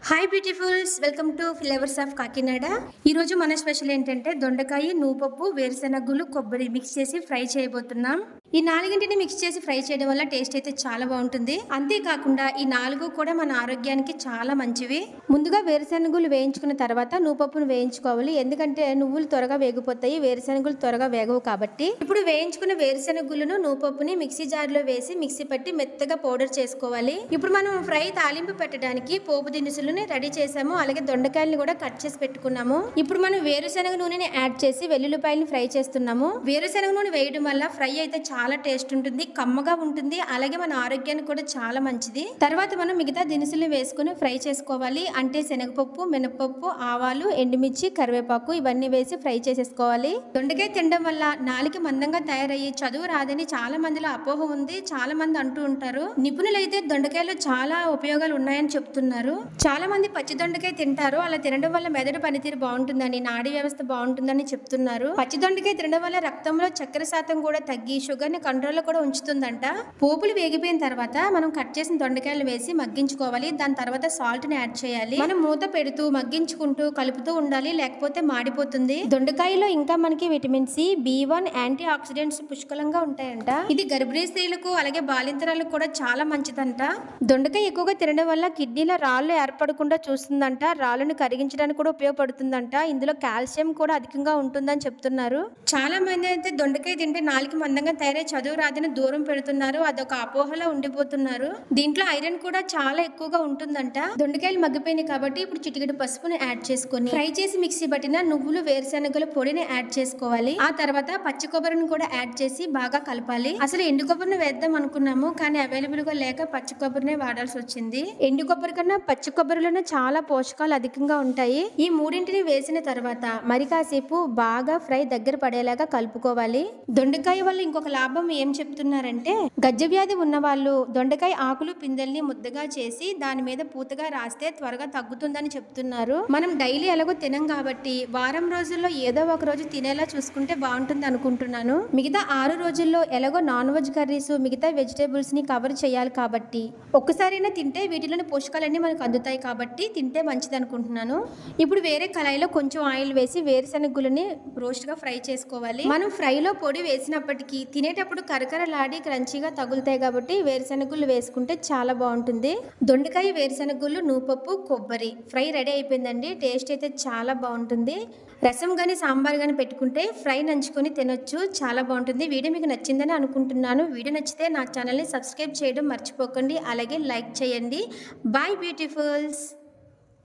Hi beautifuls, welcome to flavours of Kakinada. ఈరోజు మన special ఏంటంటే దొండకాయ, నువ్వుపప్పు, వేరుశెనగులు, కొబ్బరి మిక్స్ చేసి ఫ్రై చేయబోతున్నాం. ఈ నాలుగింటిని మిక్స్ చేసి ఫ్రై చేయడం వల్ల టేస్ట్ అయితే చాలా బాగుంటుంది. అంతేకాకుండా ఈ నాలుగు కూడా మన ఆరోగ్యానికి చాలా మంచివి. ముందుగా వేరుశెనగులు వేయించుకున్న తర్వాత నువ్వుపప్పును వేయించుకోవాలి. ఎందుకంటే నువ్వులు త్వరగా వేగిపోతాయి, వేరుశెనగులు త్వరగా వేగవు కాబట్టి. ఇప్పుడు వేయించుకున్న వేరుశెనగులను నువ్వుపప్పుని మిక్సీ జార్లో వేసి మిక్సీ పట్టి మెత్తగా పౌడర్ చేసుకోవాలి. ఇప్పుడు మనం ఫ్రై తాలింపు పెట్టడానికి పోపు దినుసులని రెడీ చేసాము. అలాగే దొండకాయలను కూడా కట్ చేసి పెట్టుకున్నాము. ఇప్పుడు మనం వేరుశెనగ నూనెని యాడ్ చేసి వెల్లుల్లిపాయలను ఫ్రై చేస్తున్నాము. వేరుశెనగ నూనె వేయడం వల్ల ఫ్రై అయితే చాలా టేస్ట్ ఉంటుంది, కమ్మగా ఉంటుంది. అలాగే మన ఆరోగ్యానికి కూడా చాలా మంచిది. తర్వాత మనం మిగతా దినుసులు వేసుకుని ఫ్రై చేసుకోవాలి. అంటే శనగపప్పు, మినపప్పు, ఆవాలు, ఎండుమిర్చి, కరివేపాకు ఇవన్నీ వేసి ఫ్రై చేసేసుకోవాలి. దొండకాయ తినడం వల్ల నాలుక మందంగా తయారయ్యి చదువు రాదని చాలా మందిలో అపోహ ఉంది. చాలా మంది అంటూ ఉంటారు. నిపుణులైతే దొండకాయలో చాలా ఉపయోగాలు ఉన్నాయని చెప్తున్నారు. చాలా మంది పచ్చి దొండకాయ తింటారు. అలా తినడం వల్ల మెదడు పనితీరు బాగుంటుందని, నాడీ వ్యవస్థ బాగుంటుందని చెప్తున్నారు. పచ్చి దొండకాయ తినడం వల్ల రక్తంలో చక్కెర శాతం కూడా తగ్గి షుగర్ ని కంట్రోల్లో కూడా ఉంచుతుందంట. పోపులు వేగిపోయిన తర్వాత మనం కట్ చేసిన దొండకాయలు వేసి మగ్గించుకోవాలి. దాని తర్వాత సాల్ట్ ని యాడ్ చేయాలి. మనం మూత పెడుతూ మగ్గించుకుంటూ కలుపుతూ ఉండాలి, లేకపోతే మాడిపోతుంది. దొండకాయలో ఇంకా మనకి vitamin C, B1 anti oxidants పుష్కలంగా ఉంటాయంట. ఇది గర్భిణీ స్త్రీలకు అలాగే బాలింతరాలకు కూడా చాలా మంచిదంట. దొండకాయ ఎక్కువగా తినడం వల్ల కిడ్నీలో రాళ్ళు ఏర్పడకుండా చూస్తుందంట. రాళ్ళను కరిగించడానికి కూడా ఉపయోగపడుతుందంట. ఇందులో కాల్షియం కూడా అధికంగా ఉంటుందని చెప్తున్నారు. చాలా మంది అయితే దొండకాయ తింటే నాలుగు మందంగా తయారై చదువు రాదని దూరం పెడుతున్నారు. అదొక అపోహలో ఉండిపోతున్నారు. దీంట్లో ఐరన్ కూడా చాలా ఎక్కువగా ఉంటుందంట. దొండకాయలు మగ్గిపోయినాయి కాబట్టి ఇప్పుడు చిటికెడు పసుపుని యాడ్ చేసుకుని ఫ్రై చేసి మిక్సీ పట్టిన నువ్వులు, వేరుశెనగల పొడిని యాడ్ చేసుకోవాలి. ఆ తర్వాత పచ్చి కొబ్బరిని కూడా యాడ్ చేసి బాగా కలపాలి. అసలు ఎండు కొబ్బరిని వేద్దాం అనుకున్నాము, కానీ అవైలబుల్ గా లేక పచ్చి కొబ్బరినే వాడాల్సి వచ్చింది. ఎండు కొబ్బరి కన్నా పచ్చి కొబ్బరిలోనే చాలా పోషకాలు అధికంగా ఉంటాయి. ఈ మూడింటిని వేసిన తర్వాత మరి కాసేపు బాగా ఫ్రై దగ్గర పడేలాగా కలుపుకోవాలి. దొండకాయ వల్ల ఇంకొక లాభం ఏం చెప్తున్నారంటే, గజ్జ వ్యాధి ఉన్న వాళ్ళు దొండకాయ ఆకులు, పిందెల్ని ముద్దగా చేసి దాని మీద పూతగా రాస్తే త్వరగా తగ్గుతుందని చెప్తున్నారు. మనం డైలీ ఎలాగో తినం కాబట్టి వారం రోజుల్లో ఏదో ఒక రోజు తినేలా చూసుకుంటే బాగుంటుంది అనుకుంటున్నాను. మిగతా 6 రోజుల్లో ఎలాగో నాన్ వెజ్ కర్రీస్, మిగతా వెజిటేబుల్స్ ని కవర్ చేయాలి కాబట్టి ఒక్కసారైనా తింటే వీటిలోని పోషకాలన్నీ మనకు అందుతాయి కాబట్టి తింటే మంచిది అనుకుంటున్నాను. ఇప్పుడు వేరే కళాయిలో కొంచెం ఆయిల్ వేసి వేరుశెనగులని రోస్ట్ గా ఫ్రై చేసుకోవాలి. మనం ఫ్రైలో పొడి వేసినప్పటికీ తినేటప్పుడు కరకరలాడి క్రంచీగా తగులుతాయి కాబట్టి వేరుశెనగులు వేసుకుంటే చాలా బాగుంటుంది. దొండకాయ, వేరుశెనగులు, నువ్వుపప్పు, కొబ్బరి ఫ్రై రెడీ అయిపోయిందండి. టేస్ట్ అయితే చాలా బాగుంటుంది. రసం కానీ సాంబార్ కానీ పెట్టుకుంటే ఫ్రై నంచుకొని తినొచ్చు, చాలా బాగుంటుంది. వీడియో మీకు నచ్చిందని అనుకుంటున్నాను. వీడియో నచ్చితే నా ఛానల్ని సబ్స్క్రైబ్ చేయడం మర్చిపోకండి. అలాగే లైక్ చేయండి. Bye beautifuls.